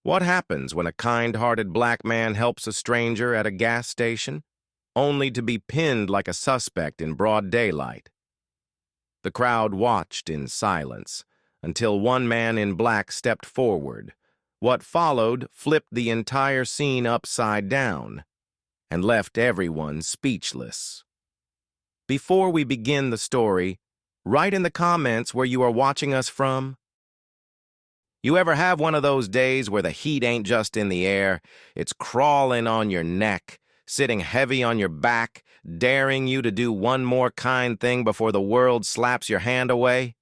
What happens when a kind-hearted black man helps a stranger at a gas station, only to be pinned like a suspect in broad daylight? The crowd watched in silence until one man in black stepped forward. What followed flipped the entire scene upside down and left everyone speechless. Before we begin the story, write in the comments where you are watching us from. You ever have one of those days where the heat ain't just in the air, it's crawling on your neck, sitting heavy on your back, daring you to do one more kind thing before the world slaps your hand away?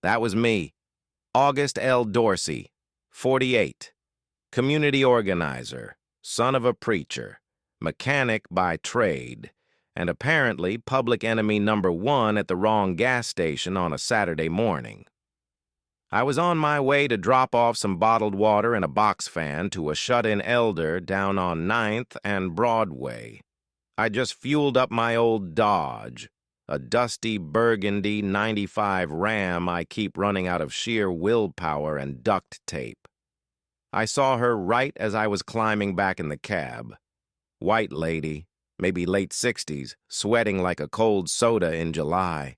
That was me, August L. Dorsey, 48, community organizer, son of a preacher, mechanic by trade, and apparently public enemy number one at the wrong gas station on a Saturday morning. I was on my way to drop off some bottled water and a box fan to a shut-in elder down on 9th and Broadway. I just fueled up my old Dodge, a dusty burgundy 95 Ram I keep running out of sheer willpower and duct tape. I saw her right as I was climbing back in the cab. White lady, maybe late 60s, sweating like a cold soda in July.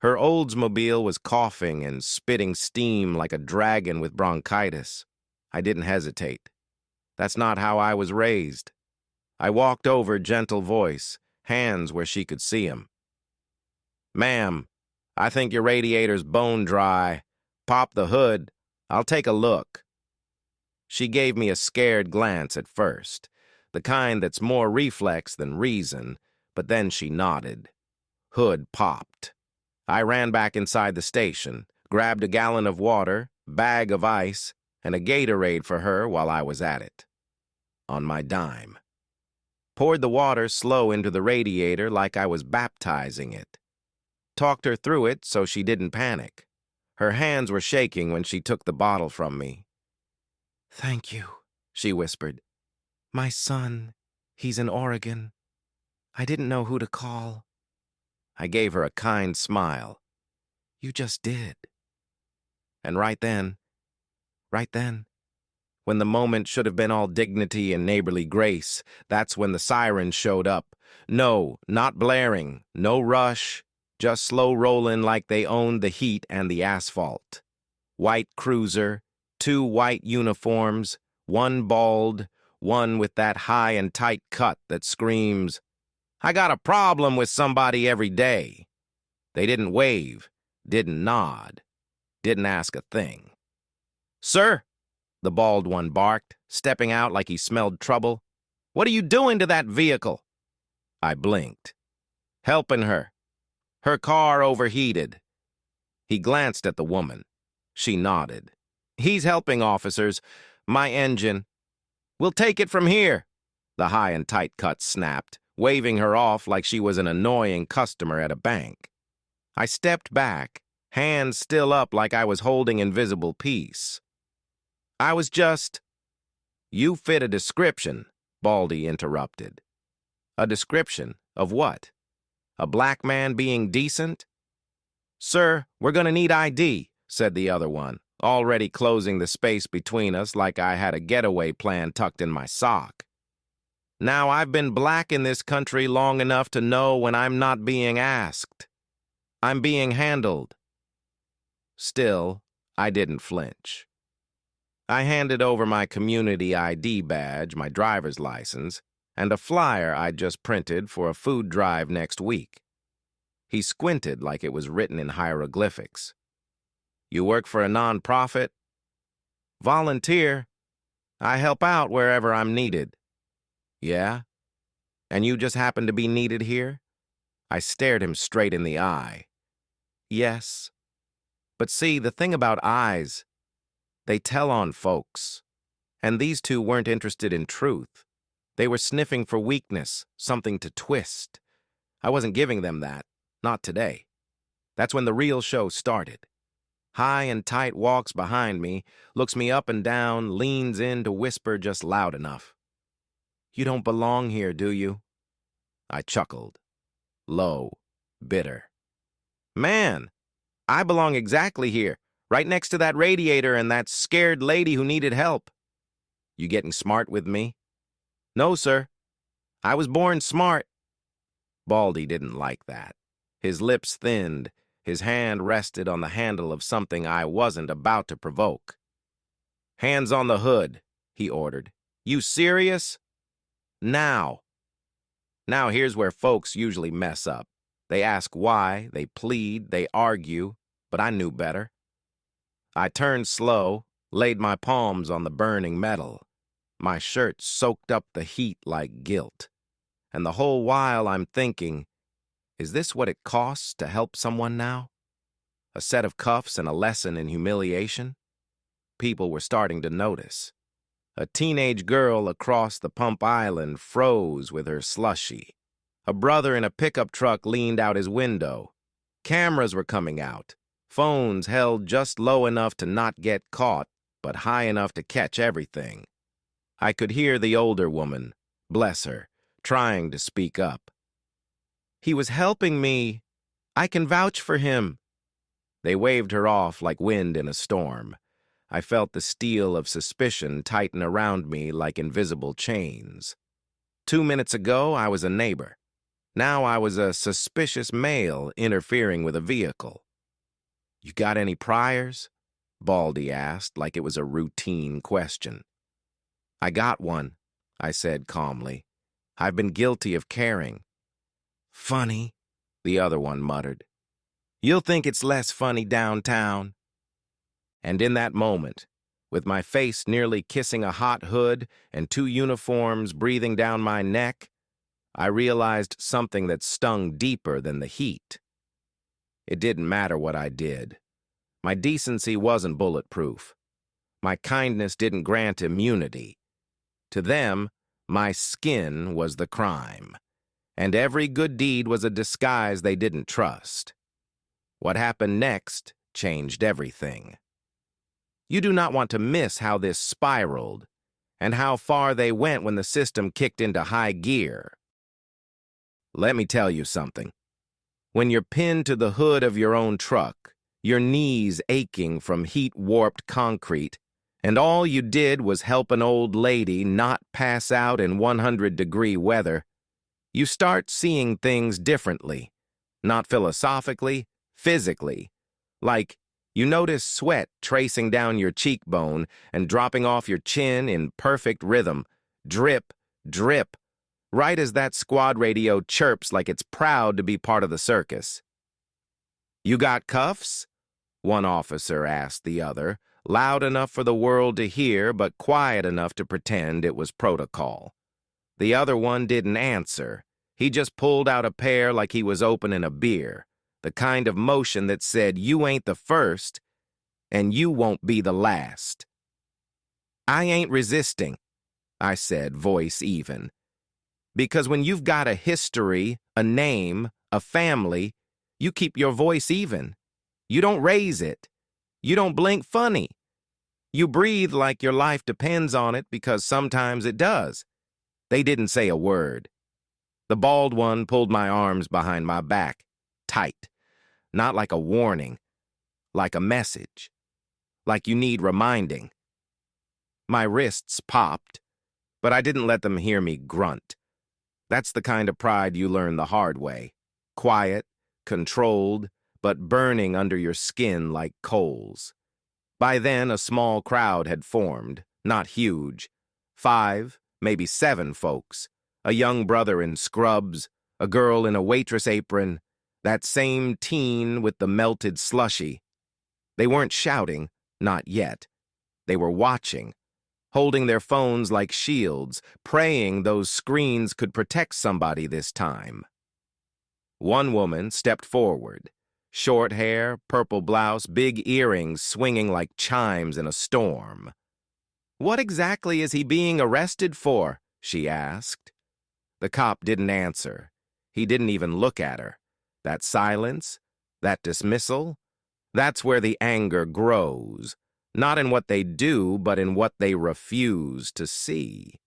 Her Oldsmobile was coughing and spitting steam like a dragon with bronchitis. I didn't hesitate. That's not how I was raised. I walked over, gentle voice, hands where she could see 'em. "Ma'am, I think your radiator's bone dry. Pop the hood. I'll take a look." She gave me a scared glance at first, the kind that's more reflex than reason, but then she nodded. Hood popped. I ran back inside the station, grabbed a gallon of water, bag of ice, and a Gatorade for her while I was at it. On my dime. Poured the water slow into the radiator like I was baptizing it. Talked her through it so she didn't panic. Her hands were shaking when she took the bottle from me. "Thank you," she whispered. "My son, he's in Oregon. I didn't know who to call." I gave her a kind smile. "You just did." And right then, when the moment should have been all dignity and neighborly grace, that's when the sirens showed up. No, not blaring, no rush, just slow rolling like they owned the heat and the asphalt. White cruiser, 2 white uniforms, one bald, one with that high and tight cut that screams, "I got a problem with somebody every day." They didn't wave, didn't nod, didn't ask a thing. "Sir," the bald one barked, stepping out like he smelled trouble, "what are you doing to that vehicle?" I blinked. "Helping her. Her car overheated." He glanced at the woman. She nodded. "He's helping, officers. My engine." "We'll take it from here," the high and tight cut snapped, waving her off like she was an annoying customer at a bank. I stepped back, hands still up like I was holding invisible peace. "I was just—" "You fit a description," Baldy interrupted. "A description of what? A black man being decent?" "Sir, we're gonna need ID," said the other one, already closing the space between us like I had a getaway plan tucked in my sock. Now, I've been black in this country long enough to know when I'm not being asked. I'm being handled. Still, I didn't flinch. I handed over my community ID badge, my driver's license, and a flyer I'd just printed for a food drive next week. He squinted like it was written in hieroglyphics. "You work for a nonprofit?" "Volunteer. I help out wherever I'm needed." "Yeah? And you just happen to be needed here?" I stared him straight in the eye. "Yes. But see, the thing about eyes, they tell on folks. And these two weren't interested in truth. They were sniffing for weakness, something to twist. I wasn't giving them that, not today. That's when the real show started. High and tight walks behind me, looks me up and down, leans in to whisper just loud enough. "You don't belong here, do you?" I chuckled. Low, bitter. "Man, I belong exactly here, right next to that radiator and that scared lady who needed help. You getting smart with me? No, sir. I was born smart. Baldy didn't like that. His lips thinned. His hand rested on the handle of something I wasn't about to provoke. Hands on the hood, he ordered. You serious? Now. Now here's where folks usually mess up. They ask why, they plead, they argue, but I knew better. I turned slow, laid my palms on the burning metal. My shirt soaked up the heat like guilt. And the whole while I'm thinking, is this what it costs to help someone now? A set of cuffs and a lesson in humiliation? People were starting to notice. A teenage girl across the pump island froze with her slushie. A brother in a pickup truck leaned out his window. Cameras were coming out. Phones held just low enough to not get caught, but high enough to catch everything. I could hear the older woman, bless her, trying to speak up. He was helping me. I can vouch for him. They waved her off like wind in a storm. I felt the steel of suspicion tighten around me like invisible chains. 2 minutes ago, I was a neighbor. Now I was a suspicious male interfering with a vehicle. You got any priors? Baldy asked like it was a routine question. I got one, I said calmly. I've been guilty of caring. Funny, the other one muttered. You'll think it's less funny downtown. And in that moment, with my face nearly kissing a hot hood and 2 uniforms breathing down my neck, I realized something that stung deeper than the heat. It didn't matter what I did. My decency wasn't bulletproof. My kindness didn't grant immunity. To them, my skin was the crime, and every good deed was a disguise they didn't trust. What happened next changed everything. You do not want to miss how this spiraled, and how far they went when the system kicked into high gear. Let me tell you something. When you're pinned to the hood of your own truck, your knees aching from heat-warped concrete, and all you did was help an old lady not pass out in 100-degree weather, you start seeing things differently, not philosophically, physically. Like, you notice sweat tracing down your cheekbone and dropping off your chin in perfect rhythm, drip, drip, right as that squad radio chirps like it's proud to be part of the circus. You got cuffs? One officer asked the other, loud enough for the world to hear, but quiet enough to pretend it was protocol. The other one didn't answer. He just pulled out a pair like he was opening a beer, the kind of motion that said, you ain't the first, and you won't be the last. I ain't resisting, I said, voice even. Because when you've got a history, a name, a family, you keep your voice even. You don't raise it. You don't blink funny. You breathe like your life depends on it because sometimes it does. They didn't say a word. The bald one pulled my arms behind my back, tight. Not like a warning, like a message. Like you need reminding. My wrists popped, but I didn't let them hear me grunt. That's the kind of pride you learn the hard way. Quiet, controlled, but burning under your skin like coals. By then, a small crowd had formed, not huge. 5, maybe 7 folks. A young brother in scrubs, a girl in a waitress apron, that same teen with the melted slushie. They weren't shouting, not yet. They were watching, holding their phones like shields, praying those screens could protect somebody this time. One woman stepped forward. Short hair, purple blouse, big earrings swinging like chimes in a storm. What exactly is he being arrested for? She asked. The cop didn't answer. He didn't even look at her. That silence, that dismissal, that's where the anger grows. Not in what they do, but in what they refuse to see.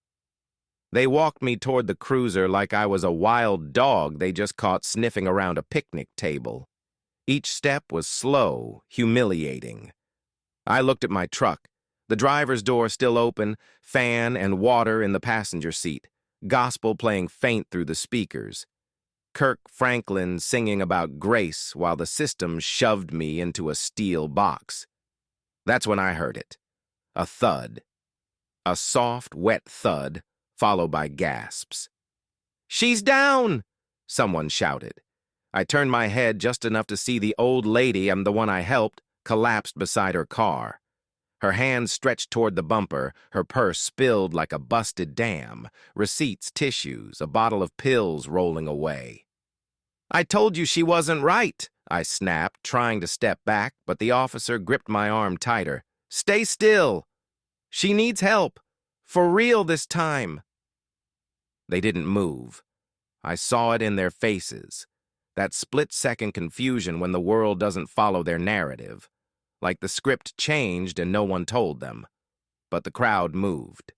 They walked me toward the cruiser like I was a wild dog they just caught sniffing around a picnic table. Each step was slow, humiliating. I looked at my truck, The driver's door still open, fan and water in the passenger seat, gospel playing faint through the speakers. Kirk Franklin singing about grace while the system shoved me into a steel box. That's when I heard it. A thud. A soft, wet thud, followed by gasps. "She's down!" someone shouted. I turned my head just enough to see the old lady, the one I helped, collapsed beside her car. Her hands stretched toward the bumper, her purse spilled like a busted dam, receipts, tissues, a bottle of pills rolling away. "I told you she wasn't right," I snapped, trying to step back, but the officer gripped my arm tighter. "Stay still. She needs help. For real this time." They didn't move. I saw it in their faces. That split-second confusion when the world doesn't follow their narrative. Like the script changed and no one told them. But the crowd moved.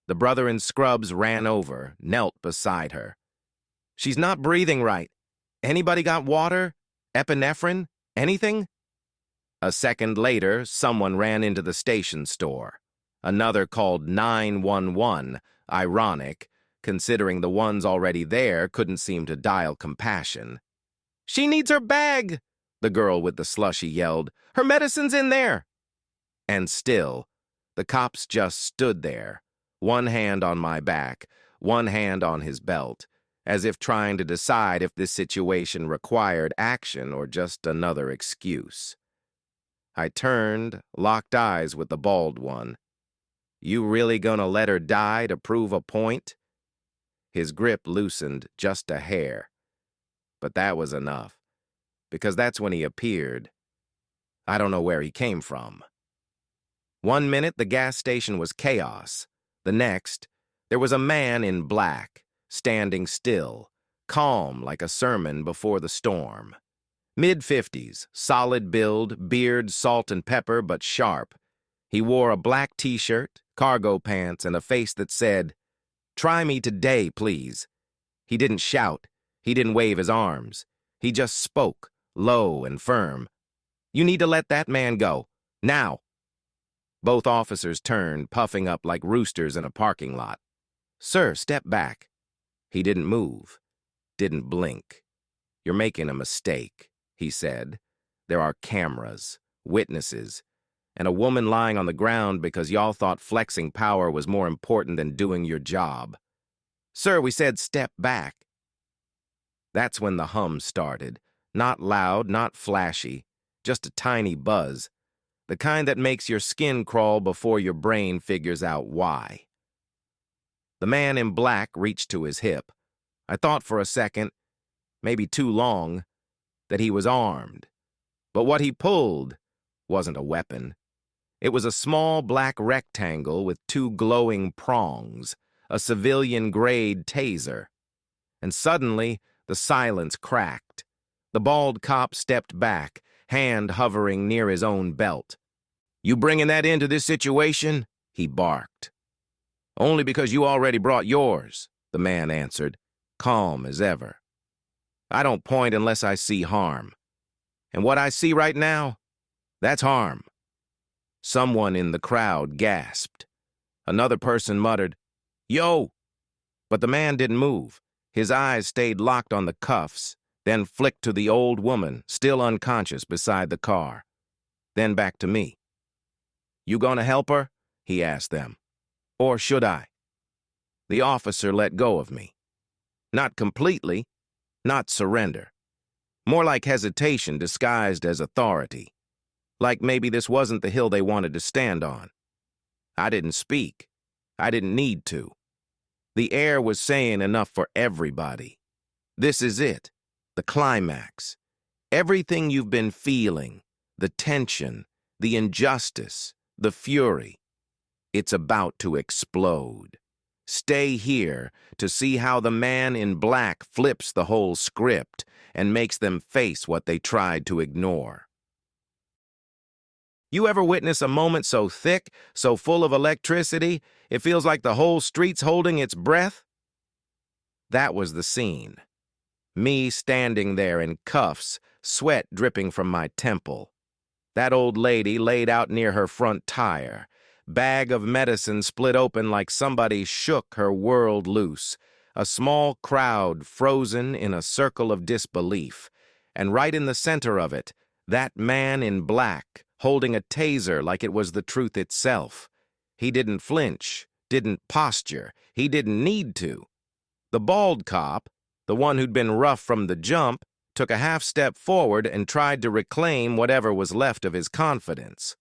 The brother in scrubs ran over, knelt beside her. "She's not breathing right. Anybody got water? Epinephrine? Anything?" A second later, someone ran into the station store. Another called 911, ironic, considering the ones already there couldn't seem to dial compassion. "She needs her bag," the girl with the slushy yelled. "Her medicine's in there." And still, the cops just stood there, one hand on my back, one hand on his belt, as if trying to decide if this situation required action or just another excuse. I turned, locked eyes with the bald one. "You really gonna let her die to prove a point?" His grip loosened just a hair. But that was enough, because that's when he appeared. I don't know where he came from. One minute, the gas station was chaos. The next, there was a man in black, standing still, calm like a sermon before the storm. Mid-50s, solid build, beard, salt and pepper, but sharp. He wore a black t-shirt, cargo pants, and a face that said, "Try me today, please." He didn't shout. He didn't wave his arms. He just spoke, low and firm. "You need to let that man go. Now." Both officers turned, puffing up like roosters in a parking lot. "Sir, step back." He didn't move, didn't blink. "You're making a mistake," he said. "There are cameras, witnesses, and a woman lying on the ground because y'all thought flexing power was more important than doing your job." "Sir, we said step back." That's when the hum started. Not loud, not flashy, just a tiny buzz. The kind that makes your skin crawl before your brain figures out why. The man in black reached to his hip. I thought for a second, maybe too long, that he was armed. But what he pulled wasn't a weapon. It was a small black rectangle with two glowing prongs, a civilian-grade taser. And suddenly, the silence cracked. The bald cop stepped back, hand hovering near his own belt. "You bringing that into this situation?" he barked. "Only because you already brought yours," the man answered, calm as ever. "I don't point unless I see harm. And what I see right now, that's harm." Someone in the crowd gasped. Another person muttered, "Yo!" But the man didn't move. His eyes stayed locked on the cuffs, then flicked to the old woman, still unconscious beside the car. Then back to me. "You gonna help her?" he asked them. "Or should I?" The officer let go of me. Not completely, not surrender. More like hesitation disguised as authority. Like maybe this wasn't the hill they wanted to stand on. I didn't speak. I didn't need to. The air was saying enough for everybody. This is it, the climax. Everything you've been feeling, the tension, the injustice, the fury. It's about to explode. Stay here to see how the man in black flips the whole script and makes them face what they tried to ignore. You ever witness a moment so thick, so full of electricity, it feels like the whole street's holding its breath? That was the scene. Me standing there in cuffs, sweat dripping from my temple. That old lady laid out near her front tire, bag of medicine split open like somebody shook her world loose. A small crowd frozen in a circle of disbelief. And right in the center of it, that man in black, holding a taser like it was the truth itself. He didn't flinch, didn't posture, he didn't need to. The bald cop, the one who'd been rough from the jump, took a half step forward and tried to reclaim whatever was left of his confidence.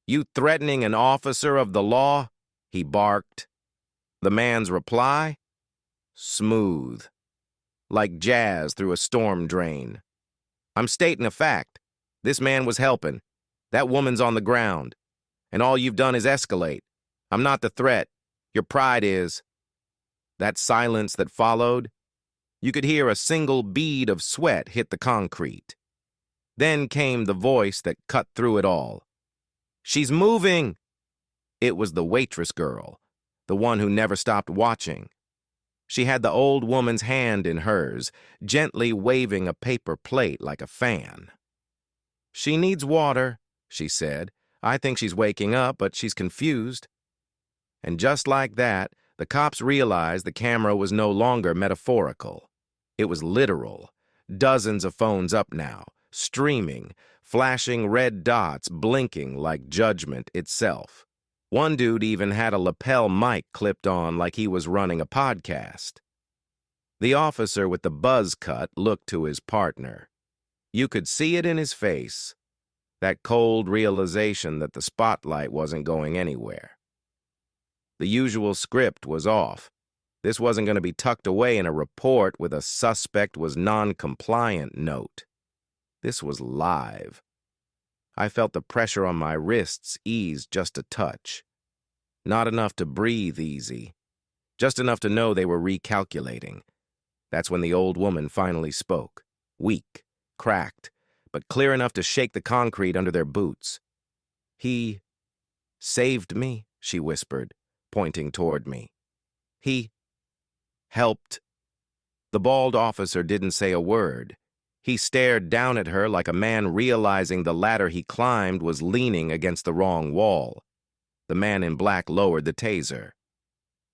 "You threatening an officer of the law?" he barked. The man's reply? Smooth. Like jazz through a storm drain. "I'm stating a fact. This man was helping. That woman's on the ground. And all you've done is escalate. I'm not the threat. Your pride is." That silence that followed, you could hear a single bead of sweat hit the concrete. Then came the voice that cut through it all. "She's moving!" It was the waitress girl, the one who never stopped watching. She had the old woman's hand in hers, gently waving a paper plate like a fan. "She needs water," she said. "I think she's waking up, but she's confused." And just like that, the cops realized the camera was no longer metaphorical. It was literal. Dozens of phones up now, streaming, flashing red dots, blinking like judgment itself. One dude even had a lapel mic clipped on like he was running a podcast. The officer with the buzz cut looked to his partner. You could see it in his face, that cold realization that the spotlight wasn't going anywhere. The usual script was off. This wasn't going to be tucked away in a report with a suspect was non-compliant note. This was live. I felt the pressure on my wrists ease just a touch. Not enough to breathe easy. Just enough to know they were recalculating. That's when the old woman finally spoke. Weak, cracked, but clear enough to shake the concrete under their boots. "He saved me," she whispered, pointing toward me. "He helped." The bald officer didn't say a word. He stared down at her like a man realizing the ladder he climbed was leaning against the wrong wall. The man in black lowered the taser.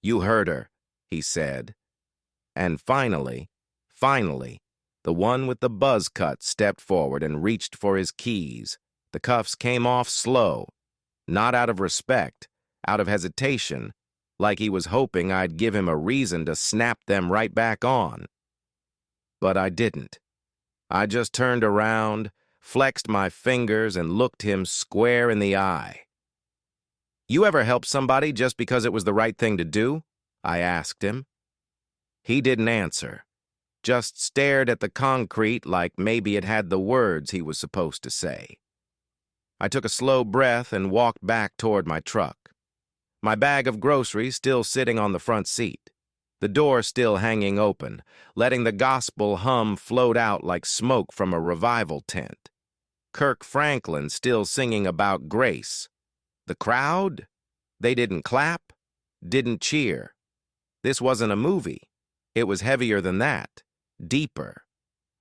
"You heard her," he said. And finally, the one with the buzz cut stepped forward and reached for his keys. The cuffs came off slow, not out of respect, out of hesitation, like he was hoping I'd give him a reason to snap them right back on. But I didn't. I just turned around, flexed my fingers, and looked him square in the eye. "You ever help somebody just because it was the right thing to do?" I asked him. He didn't answer, just stared at the concrete like maybe it had the words he was supposed to say. I took a slow breath and walked back toward my truck. My bag of groceries still sitting on the front seat. The door still hanging open, letting the gospel hum float out like smoke from a revival tent. Kirk Franklin still singing about grace. The crowd? They didn't clap, didn't cheer. This wasn't a movie. It was heavier than that, deeper.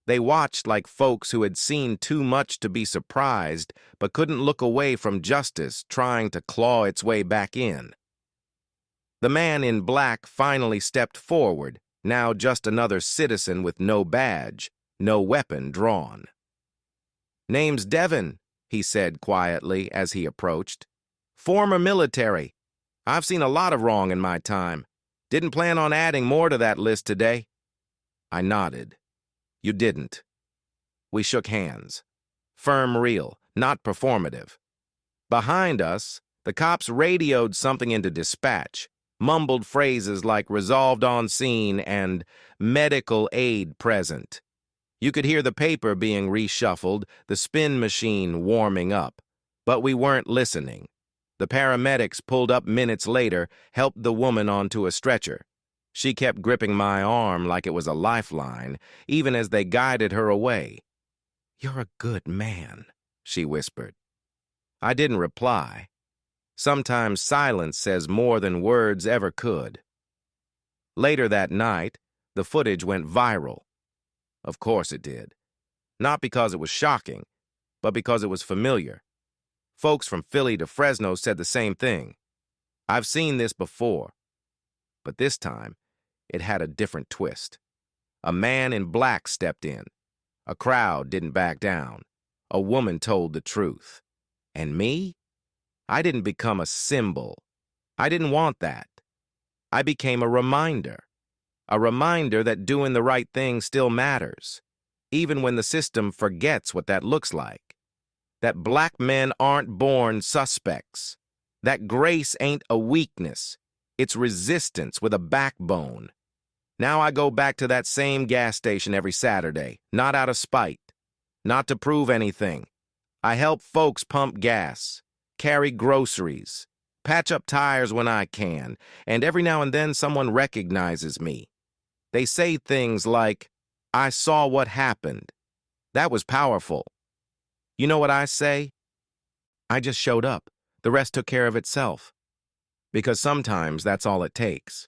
They watched like folks who had seen too much to be surprised, but couldn't look away from justice trying to claw its way back in. The man in black finally stepped forward, now just another citizen with no badge, no weapon drawn. "Name's Devin," he said quietly as he approached. "Former military. I've seen a lot of wrong in my time. Didn't plan on adding more to that list today." I nodded. "You didn't." We shook hands. Firm, real, not performative. Behind us, the cops radioed something into dispatch, mumbled phrases like resolved on scene and medical aid present. You could hear the paper being reshuffled, the spin machine warming up. But we weren't listening. The paramedics pulled up minutes later, helped the woman onto a stretcher. She kept gripping my arm like it was a lifeline, even as they guided her away. "You're a good man," she whispered. I didn't reply. Sometimes silence says more than words ever could. Later that night, the footage went viral. Of course it did. Not because it was shocking, but because it was familiar. Folks from Philly to Fresno said the same thing. I've seen this before, but this time it had a different twist. A man in black stepped in. A crowd didn't back down. A woman told the truth. And me? I didn't become a symbol. I didn't want that. I became a reminder that doing the right thing still matters, even when the system forgets what that looks like. That black men aren't born suspects. That grace ain't a weakness. It's resistance with a backbone. Now I go back to that same gas station every Saturday, not out of spite, not to prove anything. I help folks pump gas, carry groceries, patch up tires when I can, and every now and then someone recognizes me. They say things like, "I saw what happened." That was powerful. You know what I say? I just showed up. The rest took care of itself. Because sometimes that's all it takes.